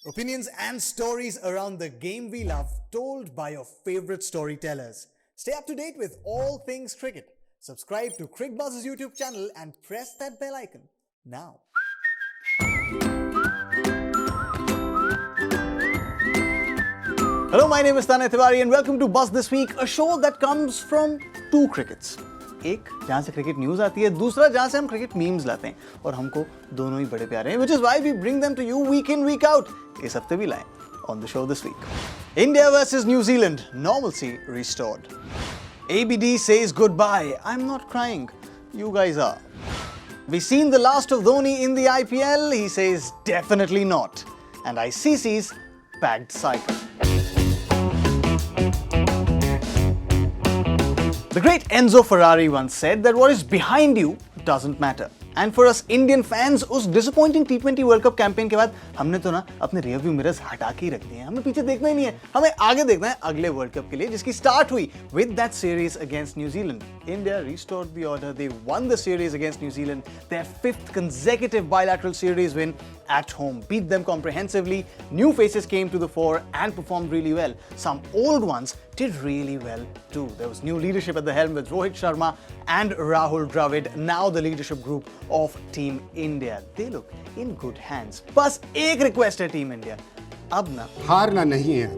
Opinions and stories around the game we love, told by your favorite storytellers. Stay up to date with all things cricket. Subscribe to Cricbuzz's YouTube channel and press that bell icon now. Hello, my name is Tanay Tiwari and welcome to Buzz This Week, a show that comes from two crickets. एक जहाँ से cricket news आती है, दूसरा जहाँ से हम cricket memes लाते हैं और हमको दोनों ही बड़े प्यारे हैं, which is why we bring them to you week in, week out. इस हफ्ते भी लाए on the show this week. India versus New Zealand, normalcy restored. ABD says goodbye. I'm not crying. You guys are. We've seen the last of Dhoni in the IPL. He says definitely not. And ICC's bagged cycle. The great Enzo Ferrari once said that what is behind you doesn't matter. And for us Indian fans, उस disappointing T20 World Cup campaign के बाद हमने तो ना अपने rearview mirrors हटा के ही रख दिए हैं. हमें पीछे देखना ही नहीं है. हमें आगे देखना है अगले World Cup के लिए, जिसकी start हुई with that series against New Zealand. India restored the order. They won the series against New Zealand. Their 5th consecutive bilateral series win at home. Beat them comprehensively. New faces came to the fore and performed really well. Some old ones did really well too. There was new leadership at the helm with Rohit Sharma and Rahul Dravid, now the leadership group of Team India. They look in good hands. बस एक request है Team India. अब ना हारना नहीं है,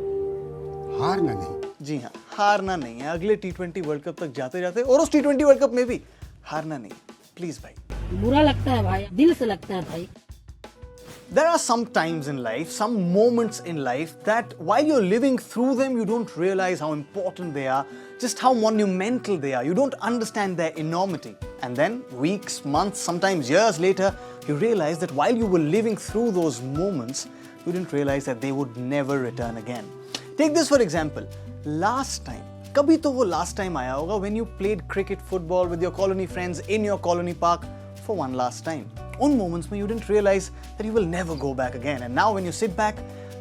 हारना नहीं. जी हाँ, हारना नहीं है. अगले T20 वर्ल्ड कप तक जाते जाते और उस T20 वर्ल्ड कप में भी हारना नहीं. प्लीज भाई. बुरा लगता है भाई, दिल से लगता है भाई. There are some times in life, some moments in life that while you're living through them, you don't realize how important they are, just how monumental they are. You don't understand their enormity. And then weeks, months, sometimes years later, you realize that while you were living through those moments, you didn't realize that they would never return again. Take this for example. Last time, kabhi to wo last time aaya hoga when you played cricket, football with your colony friends in your colony park for one last time. उन moments में you didn't realize that you will never go back again, and now when you sit back,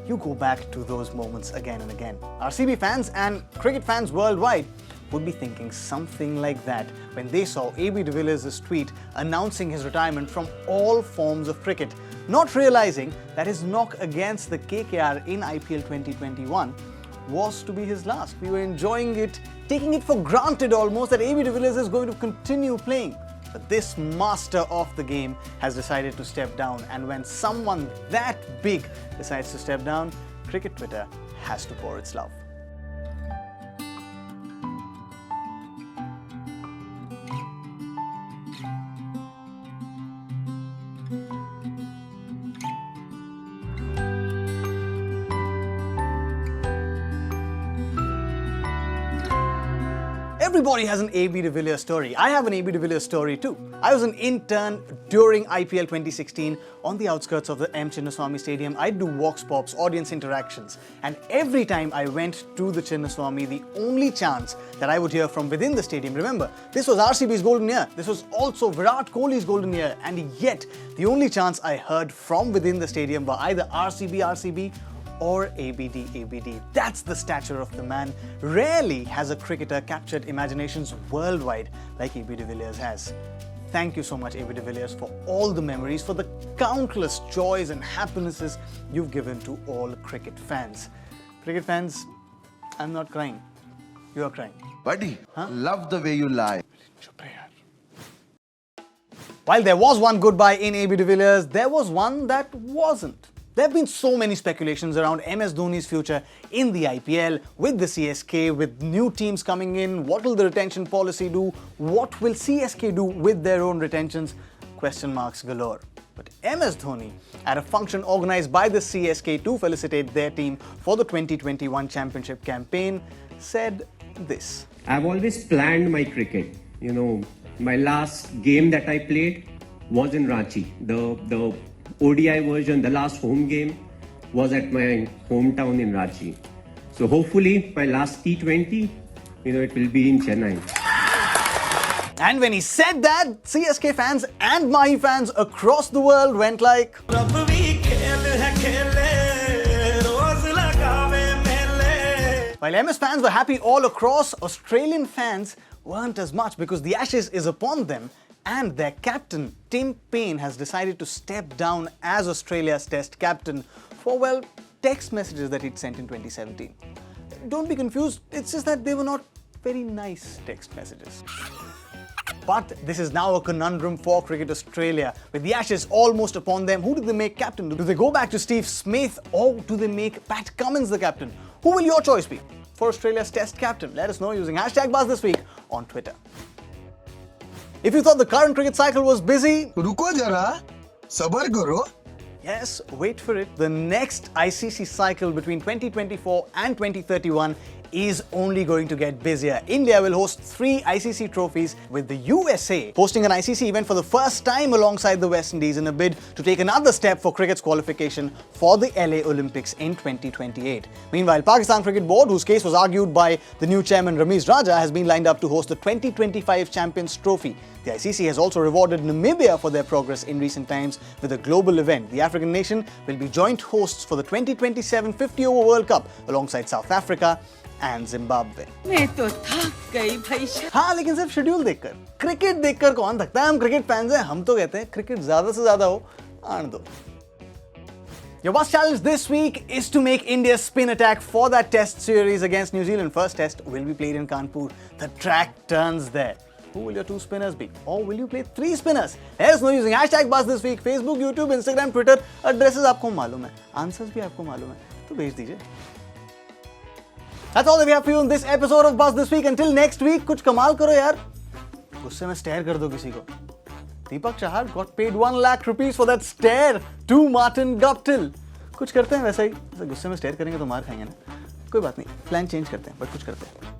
you go back to those moments again and again. RCB fans and cricket fans worldwide would be thinking something like that when they saw ABD Villiers' tweet announcing his retirement from all forms of cricket, not realizing that his knock against the KKR in IPL 2021 was to be his last. We were enjoying it, taking it for granted almost that ABD Villiers is going to continue playing. But this master of the game has decided to step down, and when someone that big decides to step down, cricket Twitter has to pour its love. Everybody has an ABD Villiers story. I have an ABD Villiers story too. I was an intern during IPL 2016 on the outskirts of the M. Chinnaswamy Stadium. I'd do walks, pops, audience interactions. And every time I went to the Chinnaswamy, the only chants that I would hear from within the stadium, remember, this was RCB's golden year. This was also Virat Kohli's golden year. And yet, the only chants I heard from within the stadium were either RCB, or ABD. That's the stature of the man. Rarely has a cricketer captured imaginations worldwide like ABD Villiers has. Thank you so much, ABD Villiers, for all the memories, for the countless joys and happinesses you've given to all cricket fans. Cricket fans, I'm not crying. You are crying. Buddy, love the way you lie. While there was one goodbye in ABD Villiers, there was one that wasn't. There have been so many speculations around MS Dhoni's future in the IPL, with the CSK, with new teams coming in. What will the retention policy do? What will CSK do with their own retentions? Question marks galore. But MS Dhoni, at a function organized by the CSK to felicitate their team for the 2021 championship campaign, said this. I've always planned my cricket. You know, my last game that I played was in Ranchi. The ODI version, the last home game, was at my hometown in Ranchi. So hopefully my last T20, it will be in Chennai. And when he said that, CSK fans and Mahi fans across the world went like... While MS fans were happy all across, Australian fans weren't as much because the Ashes is upon them. And their captain, Tim Paine, has decided to step down as Australia's Test captain for, well, text messages that he'd sent in 2017. Don't be confused, it's just that they were not very nice text messages. But this is now a conundrum for Cricket Australia. With the Ashes almost upon them, who do they make captain? Do they go back to Steve Smith or do they make Pat Cummins the captain? Who will your choice be for Australia's Test captain? Let us know using #BuzzThisWeek on Twitter. If you thought the current cricket cycle was busy, रुको जरा, सबर करो. yes, wait for it. The next ICC cycle between 2024 and 2031 is only going to get busier. India will host 3 ICC trophies, with the USA hosting an ICC event for the first time alongside the West Indies in a bid to take another step for cricket's qualification for the LA Olympics in 2028. Meanwhile, Pakistan Cricket Board, whose case was argued by the new chairman Ramiz Raja, has been lined up to host the 2025 Champions Trophy. The ICC has also rewarded Namibia for their progress in recent times with a global event. The African nation will be joint hosts for the 2027 50-over World Cup alongside South Africa and Zimbabwe. मैं तो थक गई भाई. हाँ, लेकिन सिर्फ schedule देखकर, cricket देखकर कौन थकता है? हम क्रिकेट फैंस हैं, हम तो कहते हैं क्रिकेट ज्यादा से ज्यादा हो, आने दो. Your bus challenge this week is to make India's spin attack for that test series against New Zealand. First test will be played in Kanpur. The track turns there. Who will your 2 spinners be? Or will you play 3 spinners? Let us know using #BuzzThisWeek, Facebook, YouTube, Instagram, Twitter. Addresses आपको मालूम है, answers भी आपको मालूम है, तो भेज दीजिए. That's all that we have for you in this episode of Buzz This Week. Until next week, कुछ कमाल करो यार. गुस्से में stare कर दो किसी को. Deepak Chahar got paid 1 lakh rupees for that stare to Martin Guptill. कुछ करते हैं वैसा ही. गुस्से में stare करेंगे तो मार खाएंगे ना. कोई बात नहीं, प्लान चेंज करते हैं, बट कुछ करते हैं.